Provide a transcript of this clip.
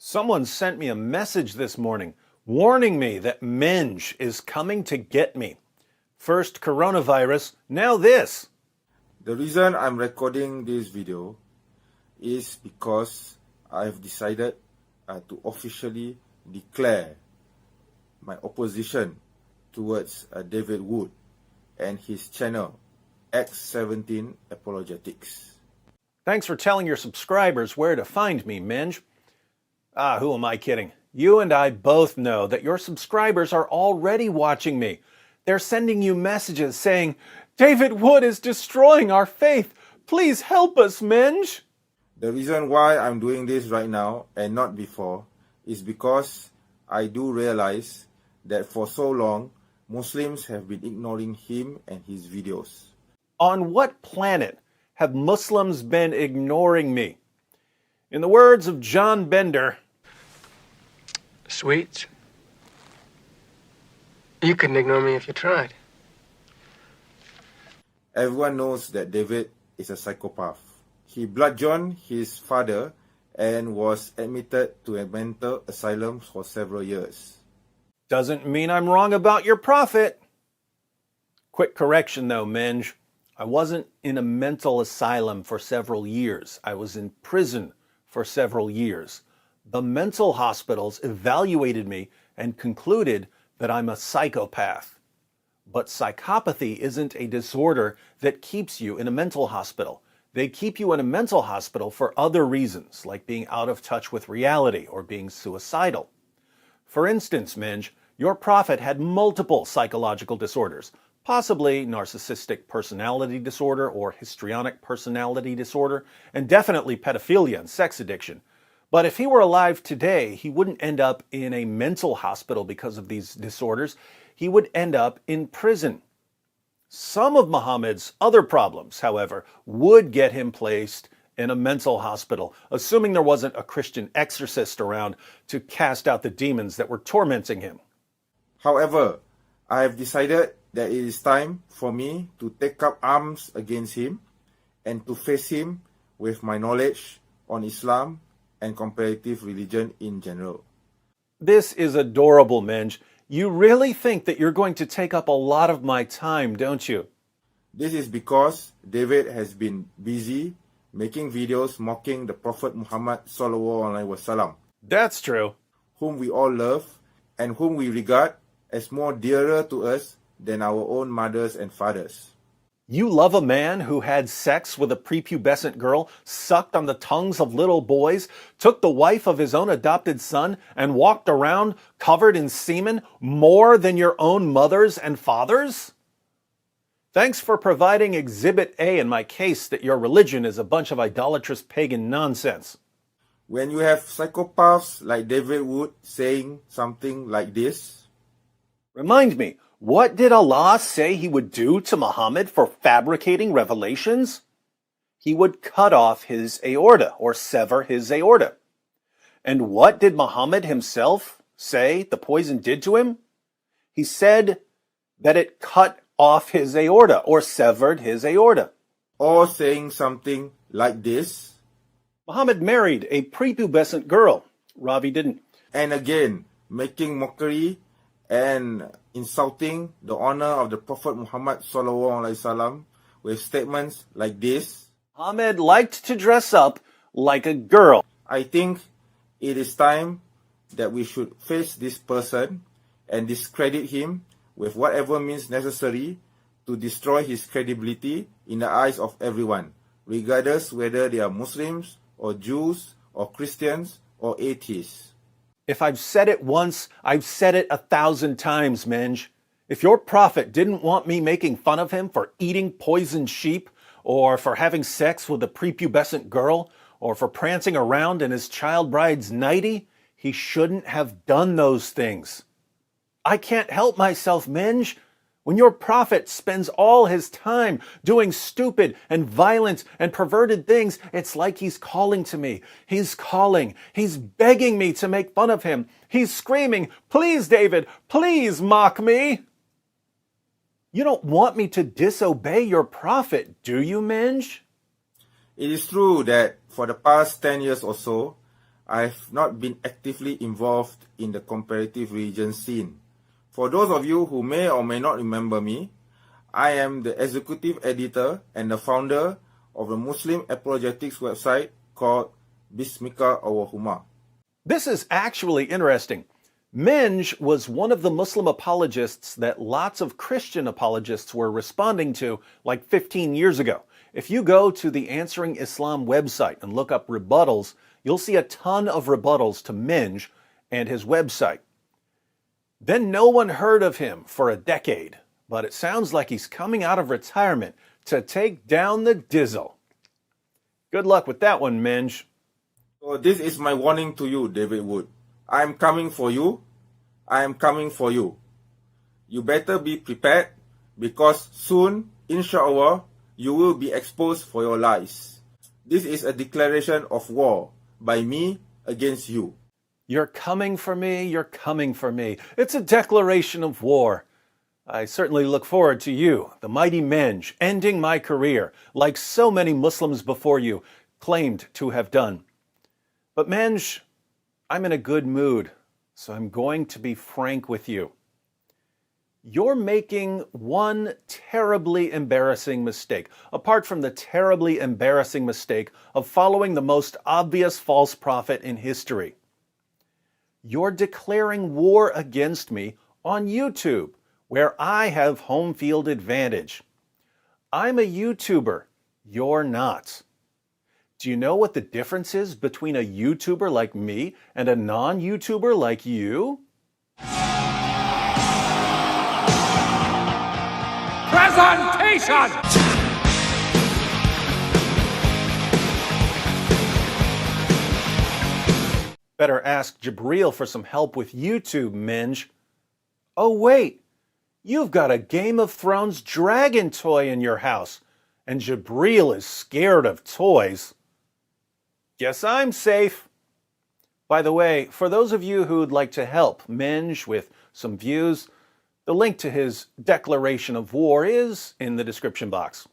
Someone sent me a message this morning warning me that MENJ is coming to get me. First coronavirus, now this. The reason I'm recording this video is because I've decided to officially declare my opposition towards David Wood and his channel X17 Apologetics. Thanks for telling your subscribers where to find me, MENJ. Who am I kidding? You and I both know that your subscribers are already watching me. They're sending you messages saying, David Wood is destroying our faith. Please help us, MENJ. The reason why I'm doing this right now and not before is because I do realize that for so long, Muslims have been ignoring him and his videos. On what planet have Muslims been ignoring me? In the words of John Bender, Sweets, you couldn't ignore me if you tried. Everyone knows that David is a psychopath. He bludgeoned his father and was admitted to a mental asylum for several years. doesn't mean I'm wrong about your prophet. Quick correction though, MENJ. I wasn't in a mental asylum for several years. I was in prison for several years. The mental hospitals evaluated me and concluded that I'm a psychopath. But psychopathy isn't a disorder that keeps you in a mental hospital. They keep you in a mental hospital for other reasons, like being out of touch with reality or being suicidal. For instance, MENJ, your prophet had multiple psychological disorders, possibly narcissistic personality disorder or histrionic personality disorder, and definitely pedophilia and sex addiction. But if he were alive today, he wouldn't end up in a mental hospital because of these disorders. He would end up in prison. Some of Muhammad's other problems, however, would get him placed in a mental hospital, assuming there wasn't a Christian exorcist around to cast out the demons that were tormenting him. However, I have decided that it is time for me to take up arms against him and to face him with my knowledge on Islam and comparative religion in general. This is adorable, MENJ. You really think that you're going to take up a lot of my time, don't you? This is because David has been busy making videos mocking the Prophet Muhammad SAW, That's true. whom we all love and whom we regard as more dearer to us than our own mothers and fathers. You love a man who had sex with a prepubescent girl, sucked on the tongues of little boys, took the wife of his own adopted son, and walked around covered in semen more than your own mothers and fathers? Thanks for providing Exhibit A in my case that your religion is a bunch of idolatrous pagan nonsense. When you have psychopaths like David Wood saying something like this, Remind me, what did Allah say he would do to Muhammad for fabricating revelations? He would cut off his aorta or sever his aorta. And what did Muhammad himself say the poison did to him? He said that it cut off his aorta or severed his aorta. or saying something like this, Muhammad married a prepubescent girl. Ravi didn't. and again making mockery and insulting the honor of the Prophet Muhammad SAW with statements like this, Muhammad liked to dress up like a girl. I think it is time that we should face this person and discredit him with whatever means necessary to destroy his credibility in the eyes of everyone, regardless whether they are Muslims or Jews or Christians or atheists. If I've said it once, I've said it 1,000 times, MENJ. If your prophet didn't want me making fun of him for eating poisoned sheep, or for having sex with a prepubescent girl, or for prancing around in his child bride's nightie, he shouldn't have done those things. I can't help myself, MENJ. When your prophet spends all his time doing stupid and violent and perverted things, it's like he's calling to me. He's calling. He's begging me to make fun of him. He's screaming, please, David, please mock me. You don't want me to disobey your prophet, do you, MENJ? It is true that for the past 10 years or so, I've not been actively involved in the comparative religion scene. For those of you who may or may not remember me, I am the executive editor and the founder of the Muslim apologetics website called Bismika Awahuma. This is actually interesting. MENJ was one of the Muslim apologists that lots of Christian apologists were responding to like 15 years ago. If you go to the Answering Islam website and look up rebuttals, you'll see a ton of rebuttals to MENJ and his website. Then no one heard of him for a decade, but it sounds like he's coming out of retirement to take down the dizzle. Good luck with that one, MENJ. So this is my warning to you, David Wood. I am coming for you. I am coming for you. You better be prepared because soon, inshallah, you will be exposed for your lies. This is a declaration of war by me against you. You're coming for me, you're coming for me. It's a declaration of war. I certainly look forward to you, the mighty MENJ, ending my career, like so many Muslims before you claimed to have done. But MENJ, I'm in a good mood, so I'm going to be frank with you. You're making one terribly embarrassing mistake, apart from the terribly embarrassing mistake of following the most obvious false prophet in history. You're declaring war against me on YouTube, where I have home field advantage. I'm a YouTuber. You're not. Do you know what the difference is between a YouTuber like me and a non-YouTuber like you? Presentation! Better ask Jabril for some help with YouTube, MENJ. Oh wait, you've got a Game of Thrones dragon toy in your house, and Jabril is scared of toys. Guess I'm safe. By the way, for those of you who'd like to help MENJ with some views, the link to his declaration of war is in the description box.